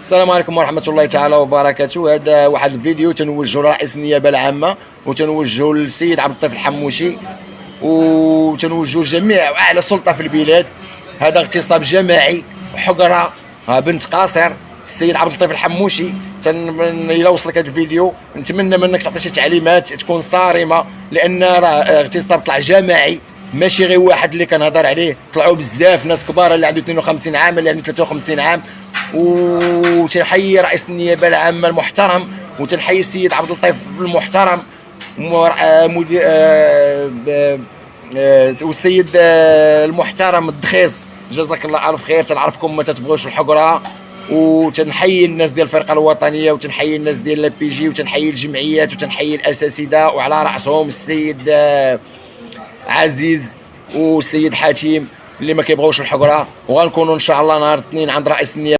السلام عليكم ورحمة الله تعالى وبركاته. هذا واحد الفيديو تنوجه لرئيس النيابة العامة وتنوجه للسيد عبد اللطيف الحموشي وتنوجه لجميع أعلى سلطة في البلاد. هذا اغتصاب جماعي وحقرة بنت قاصر السيد عبد اللطيف الحموشي. إلا وصلك هذا الفيديو نتمنى منك تعطي شي تعليمات تكون صارمة، لأن راه اغتصاب طلع جماعي، ماشي غير واحد اللي كنهضر عليه، طلعوا بزاف ناس كبار اللي عنده 52 عام اللي عنده 53 عام. وتنحيي رئيس النيابه العامه المحترم، وتنحيي السيد عبد اللطيف المحترم والسيد المحترم الدخيص، جزاك الله الف خير. تنعرفكم ما تتبغوش الحقره، وتنحيي الناس ديال الفرقه الوطنيه، وتنحيي الناس ديال لا بي جي، وتنحيي الجمعيات، وتنحيي الاساتذه، وعلى راسهم السيد عزيز والسيد حاتم اللي ما كيبغوش الحقره. وغنكونوا ان شاء الله نهار الاثنين عند رئيس النيابه.